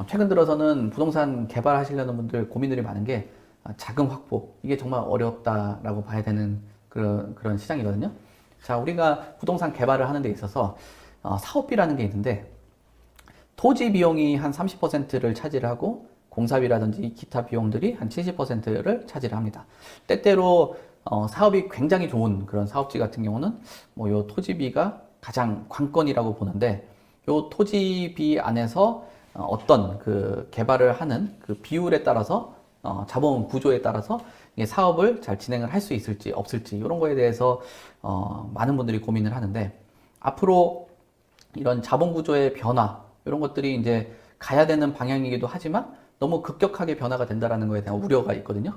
최근 들어서는 부동산 개발하시려는 분들 고민들이 많은 게 자금 확보. 이게 정말 어렵다라고 봐야 되는 그런 시장이거든요. 자, 우리가 부동산 개발을 하는 데 있어서 사업비라는 게 있는데 토지 비용이 한 30%를 차지하고 공사비라든지 기타 비용들이 한 70%를 차지를 합니다. 때때로 사업이 굉장히 좋은 그런 사업지 같은 경우는 뭐 요 토지비가 가장 관건이라고 보는데 요 토지비 안에서 어떤 그 개발을 하는 그 비율에 따라서 자본 구조에 따라서 사업을 잘 진행을 할 수 있을지 없을지 이런 거에 대해서 많은 분들이 고민을 하는데 앞으로 이런 자본 구조의 변화 이런 것들이 이제 가야 되는 방향이기도 하지만 너무 급격하게 변화가 된다라는 거에 대한 우려가 있거든요.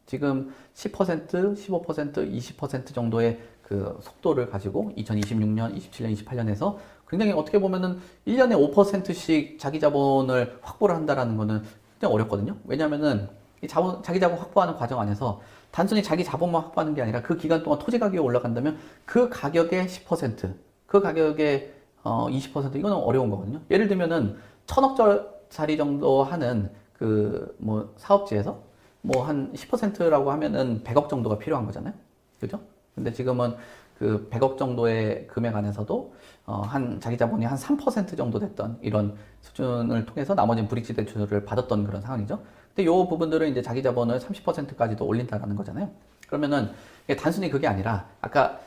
지금 10%, 15%, 20% 정도의 그 속도를 가지고 2026년, 27년, 28년에서 굉장히 어떻게 보면은 1년에 5%씩 자기 자본을 확보를 한다라는 거는 굉장히 어렵거든요. 왜냐면은 이 자기 자본 확보하는 과정 안에서 단순히 자기 자본만 확보하는 게 아니라 그 기간 동안 토지 가격이 올라간다면 그 가격의 10%, 그 가격의 20% 이거는 어려운 거거든요. 예를 들면은 1,000억짜리 정도 하는 그 뭐 사업지에서 뭐 한 10%라고 하면은 100억 정도가 필요한 거잖아요. 그죠? 근데 지금은 그 100억 정도의 금액 안에서도 한 자기 자본이 한 3% 정도 됐던 이런 수준을 통해서 나머지는 브릿지 대출을 받았던 그런 상황이죠. 근데 요 부분들은 이제 자기 자본을 30%까지도 올린다라는 거잖아요. 그러면은 단순히 그게 아니라 아까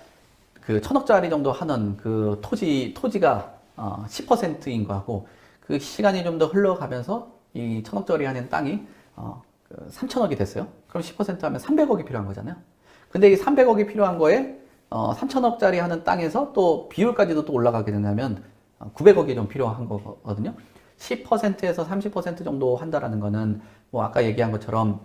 그 1,000억짜리 정도 하는 그 토지가 10%인 거하고 그 시간이 좀 더 흘러가면서 이 1,000억짜리 하는 땅이 3,000억이 됐어요. 그럼 10% 하면 300억이 필요한 거잖아요. 근데 이 300억이 필요한 거에 3,000억짜리 하는 땅에서 또 비율까지도 또 올라가게 된다면 900억이 좀 필요한 거거든요. 10%에서 30% 정도 한다라는 거는 뭐 아까 얘기한 것처럼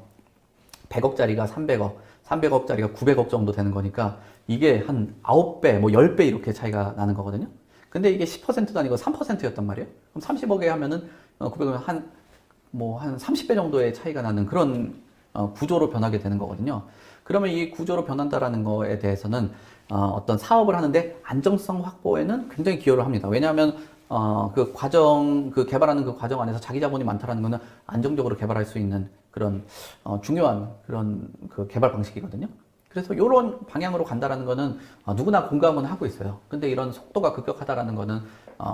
100억짜리가 300억, 300억짜리가 900억 정도 되는 거니까 이게 한 9배, 뭐 10배 이렇게 차이가 나는 거거든요. 근데 이게 10%도 아니고 3%였단 말이에요. 그럼 30억에 하면은 900은 한 30배 정도의 차이가 나는 그런 구조로 변하게 되는 거거든요. 그러면 이 구조로 변한다라는 거에 대해서는 어떤 사업을 하는데 안정성 확보에는 굉장히 기여를 합니다. 왜냐하면 그 과정, 그 개발하는 그 과정 안에서 자기 자본이 많다라는 거는 안정적으로 개발할 수 있는 그런 중요한 그런 그 개발 방식이거든요. 그래서 이런 방향으로 간다라는 거는 누구나 공감은 하고 있어요. 근데 이런 속도가 급격하다라는 거는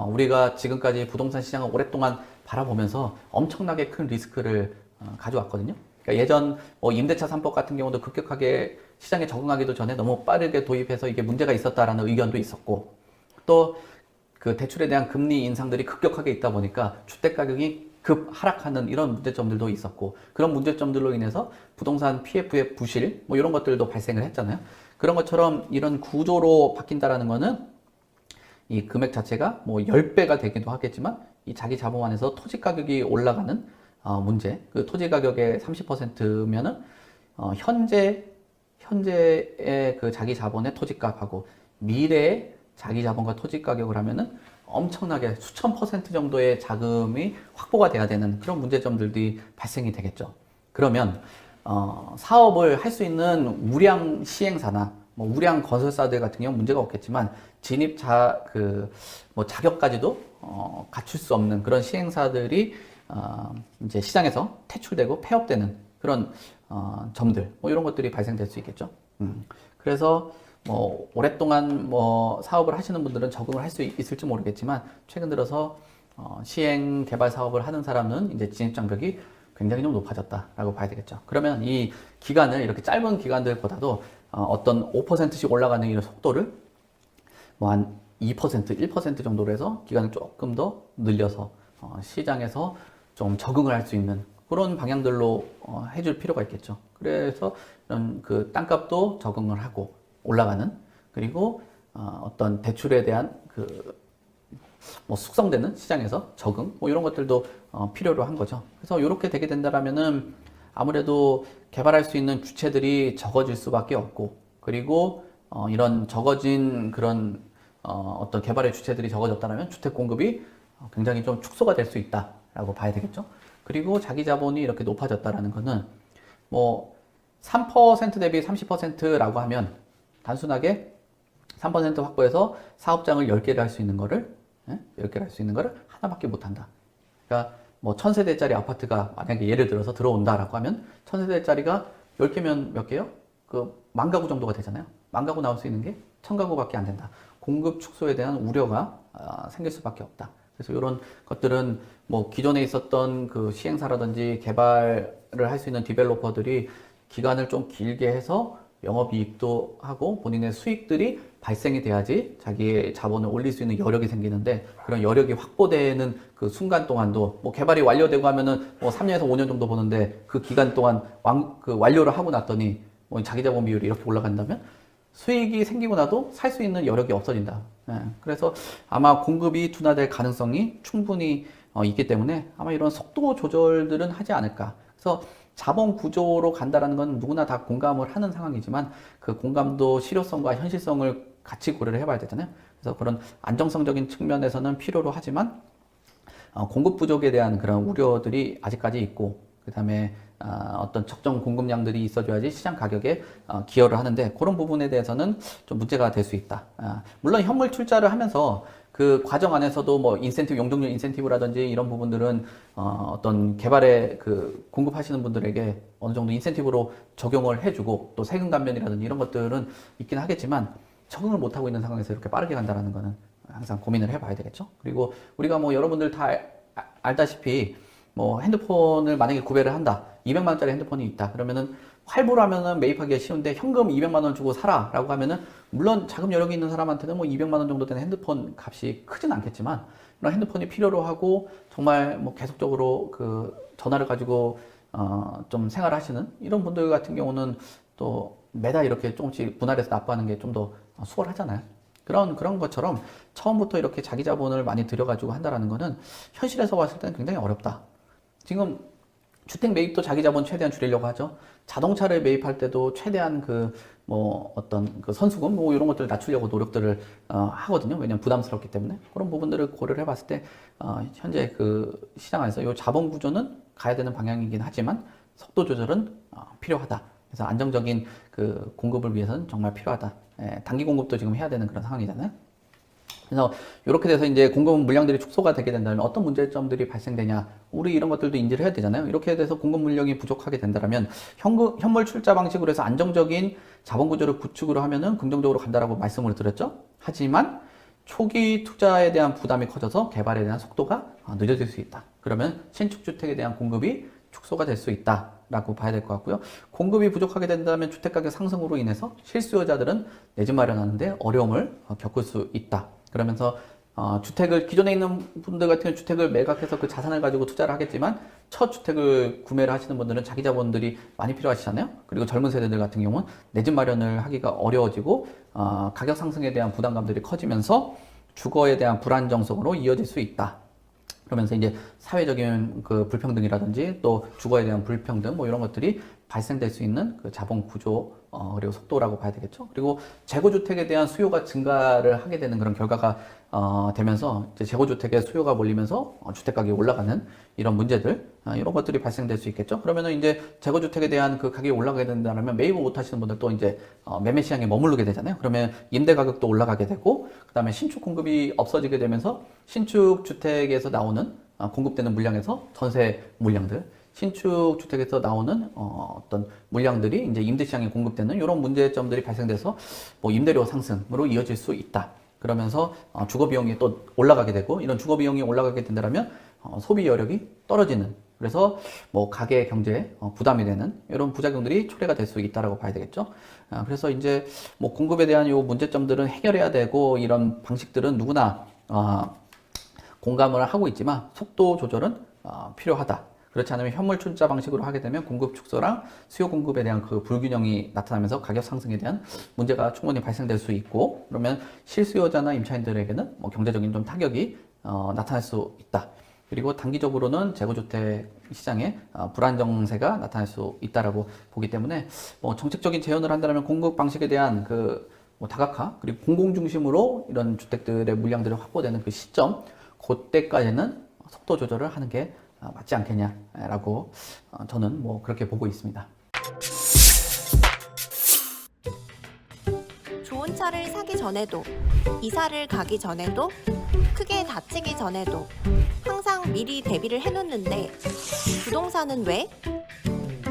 우리가 지금까지 부동산 시장을 오랫동안 바라보면서 엄청나게 큰 리스크를 가져왔거든요. 그러니까 예전 뭐 임대차 3법 같은 경우도 급격하게 시장에 적응하기도 전에 너무 빠르게 도입해서 이게 문제가 있었다라는 의견도 있었고 또 그 대출에 대한 금리 인상들이 급격하게 있다 보니까 주택 가격이 급 하락하는 이런 문제점들도 있었고 그런 문제점들로 인해서 부동산 PF의 부실 뭐 이런 것들도 발생을 했잖아요. 그런 것처럼 이런 구조로 바뀐다라는 거는 이 금액 자체가 뭐 10배가 되기도 하겠지만 이 자기 자본 안에서 토지 가격이 올라가는 문제. 그 토지 가격의 30%면은 현재의 그 자기 자본의 토지값하고 미래의 자기 자본과 토지 가격을 하면은 엄청나게 수천 퍼센트 정도의 자금이 확보가 돼야 되는 그런 문제점들이 발생이 되겠죠. 그러면 사업을 할 수 있는 우량 시행사나 뭐 우량 건설사들 같은 경우 문제가 없겠지만 진입자 뭐 자격까지도 갖출 수 없는 그런 시행사들이 이제 시장에서 퇴출되고 폐업되는 그런 점들 뭐 이런 것들이 발생될 수 있겠죠. 그래서 뭐 오랫동안 뭐 사업을 하시는 분들은 적응을 할 수 있을지 모르겠지만 최근 들어서 시행 개발 사업을 하는 사람은 이제 진입 장벽이 굉장히 좀 높아졌다라고 봐야 되겠죠. 그러면 이 기간을 이렇게 짧은 기간들보다도 어떤 5%씩 올라가는 이런 속도를 뭐 한 2%, 1% 정도로 해서 기간을 조금 더 늘려서 시장에서 좀 적응을 할 수 있는 그런 방향들로 해줄 필요가 있겠죠. 그래서 이런 그 땅값도 적응을 하고 올라가는 그리고 어떤 대출에 대한 그 뭐 숙성되는 시장에서 적응 뭐 이런 것들도 필요로 한 거죠. 그래서 이렇게 되게 된다라면은 아무래도 개발할 수 있는 주체들이 적어질 수밖에 없고 그리고 이런 적어진 그런 어떤 개발의 주체들이 적어졌다면 주택 공급이 굉장히 좀 축소가 될 수 있다라고 봐야 되겠죠. 그리고 자기 자본이 이렇게 높아졌다라는 거는 뭐 3% 대비 30%라고 하면 단순하게 3% 확보해서 사업장을 10개를 할 수 있는 거를 10개를 할 수 있는 거를 하나밖에 못 한다. 그러니까 뭐 1000세대짜리 아파트가 만약에 예를 들어서 들어온다라고 하면 1000세대짜리가 10개면 몇 개요? 그 10,000가구 정도가 되잖아요. 10,000가구 나올 수 있는 게 1000가구밖에 안 된다. 공급 축소에 대한 우려가 생길 수밖에 없다. 그래서 이런 것들은 뭐 기존에 있었던 그 시행사라든지 개발을 할 수 있는 디벨로퍼들이 기간을 좀 길게 해서 영업이익도 하고 본인의 수익들이 발생이 돼야지 자기의 자본을 올릴 수 있는 여력이 생기는데, 그런 여력이 확보되는 그 순간 동안도 뭐 개발이 완료되고 하면은 뭐 3년에서 5년 정도 보는데, 그 기간 동안 그 완료를 하고 났더니 뭐 자기 자본 비율이 이렇게 올라간다면 수익이 생기고 나도 살 수 있는 여력이 없어진다. 그래서 아마 공급이 둔화될 가능성이 충분히 있기 때문에 아마 이런 속도 조절들은 하지 않을까. 그래서 자본 구조로 간다라는 건 누구나 다 공감을 하는 상황이지만, 그 공감도 실효성과 현실성을 같이 고려를 해봐야 되잖아요. 그래서 그런 안정성적인 측면에서는 필요로 하지만 공급 부족에 대한 그런 우려들이 아직까지 있고, 그 다음에 어떤 적정 공급량들이 있어줘야지 시장 가격에 기여를 하는데, 그런 부분에 대해서는 좀 문제가 될 수 있다. 물론 현물 출자를 하면서 그 과정 안에서도 뭐 인센티브, 용적률 인센티브라든지 이런 부분들은 어떤 개발에 그 공급하시는 분들에게 어느 정도 인센티브로 적용을 해주고, 또 세금 감면이라든지 이런 것들은 있긴 하겠지만 적응을 못하고 있는 상황에서 이렇게 빠르게 간다는 거는 항상 고민을 해봐야 되겠죠. 그리고 우리가 뭐 여러분들 다 알다시피 뭐 핸드폰을 만약에 구매를 한다, 200만 원짜리 핸드폰이 있다 그러면은 할부로 하면은 매입하기가 쉬운데, 현금 200만 원 주고 사라 라고 하면은 물론 자금 여력이 있는 사람한테는 뭐 200만 원 정도 되는 핸드폰 값이 크진 않겠지만, 이런 핸드폰이 필요로 하고 정말 뭐 계속적으로 그 전화를 가지고 좀 생활하시는 이런 분들 같은 경우는 또 매달 이렇게 조금씩 분할해서 납부하는 게 좀 더 수월하잖아요. 그런 것처럼 처음부터 이렇게 자기 자본을 많이 들여가지고 한다라는 거는 현실에서 봤을 때는 굉장히 어렵다. 지금 주택 매입도 자기 자본 최대한 줄이려고 하죠. 자동차를 매입할 때도 최대한 그 뭐 어떤 그 선수금 뭐 이런 것들을 낮추려고 노력들을 하거든요. 왜냐면 부담스럽기 때문에. 그런 부분들을 고려를 해봤을 때 현재 그 시장 안에서 이 자본 구조는 가야 되는 방향이긴 하지만 속도 조절은 필요하다. 그래서 안정적인 그 공급을 위해서는 정말 필요하다. 단기 공급도 지금 해야 되는 그런 상황이잖아요. 그래서 이렇게 돼서 이제 공급 물량들이 축소가 되게 된다면 어떤 문제점들이 발생되냐, 우리 이런 것들도 인지를 해야 되잖아요. 이렇게 돼서 공급 물량이 부족하게 된다면 현물 출자 방식으로 해서 안정적인 자본 구조를 구축으로 하면은 긍정적으로 간다라고 말씀을 드렸죠. 하지만 초기 투자에 대한 부담이 커져서 개발에 대한 속도가 늦어질 수 있다. 그러면 신축 주택에 대한 공급이 축소가 될 수 있다라고 봐야 될 것 같고요. 공급이 부족하게 된다면 주택가격 상승으로 인해서 실수요자들은 내 집 마련하는데 어려움을 겪을 수 있다. 그러면서 주택을, 기존에 있는 분들 같은 경우 주택을 매각해서 그 자산을 가지고 투자를 하겠지만, 첫 주택을 구매를 하시는 분들은 자기 자본들이 많이 필요하시잖아요. 그리고 젊은 세대들 같은 경우는 내 집 마련을 하기가 어려워지고 가격 상승에 대한 부담감들이 커지면서 주거에 대한 불안정성으로 이어질 수 있다. 그러면서 이제 사회적인 그 불평등이라든지 또 주거에 대한 불평등 뭐 이런 것들이 발생될 수 있는 그 자본 구조 그리고 속도라고 봐야 되겠죠. 그리고 재고주택에 대한 수요가 증가를 하게 되는 그런 결과가 되면서 이제 재고주택의 수요가 몰리면서 주택 가격이 올라가는 이런 문제들 이런 것들이 발생될 수 있겠죠. 그러면은 이제 재고주택에 대한 그 가격이 올라가게 된다면 매입을 못 하시는 분들 또 이제 매매 시장에 머무르게 되잖아요. 그러면 임대 가격도 올라가게 되고, 그다음에 신축 공급이 없어지게 되면서 신축 주택에서 나오는 공급되는 물량에서 전세 물량들, 신축 주택에서 나오는 어떤 물량들이 이제 임대 시장에 공급되는 이런 문제점들이 발생돼서 뭐 임대료 상승으로 이어질 수 있다. 그러면서 주거 비용이 또 올라가게 되고, 이런 주거 비용이 올라가게 된다면 소비 여력이 떨어지는, 그래서 뭐 가계 경제에 부담이 되는 이런 부작용들이 초래가 될 수 있다라고 봐야 되겠죠. 그래서 이제 뭐 공급에 대한 요 문제점들은 해결해야 되고, 이런 방식들은 누구나 공감을 하고 있지만 속도 조절은 필요하다. 그렇지 않으면 현물 출자 방식으로 하게 되면 공급 축소랑 수요 공급에 대한 그 불균형이 나타나면서 가격 상승에 대한 문제가 충분히 발생될 수 있고, 그러면 실수요자나 임차인들에게는 뭐 경제적인 좀 타격이 나타날 수 있다. 그리고 단기적으로는 재고주택 시장에 불안정세가 나타날 수 있다라고 보기 때문에 뭐 정책적인 제언을 한다면 공급 방식에 대한 그 뭐 다각화, 그리고 공공 중심으로 이런 주택들의 물량들이 확보되는 그 시점, 그때까지는 속도 조절을 하는 게 맞지 않겠냐라고 저는 뭐 그렇게 보고 있습니다. 좋은 차를 사기 전에도, 이사를 가기 전에도, 크게 다치기 전에도 항상 미리 대비를 해놓는데 부동산은 왜?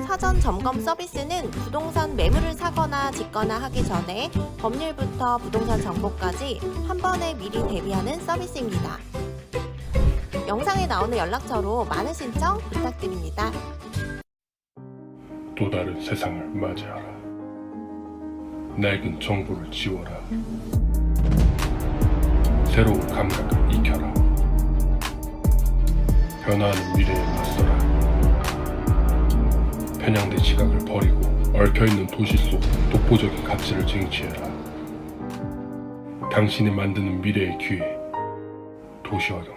사전 점검 서비스는 부동산 매물을 사거나 짓거나 하기 전에 법률부터 부동산 정보까지 한 번에 미리 대비하는 서비스입니다. 영상에 나오는 연락처로 많은 신청 부탁드립니다. 또 다른 세상을 맞이하라. 낡은 정보를 지워라. 새로운 감각을 익혀라. 변화하는 미래에 맞서라. 편향된 시각을 버리고 얽혀있는 도시 속 독보적인 가치를 쟁취해라. 당신이 만드는 미래의 기회, 도시화경.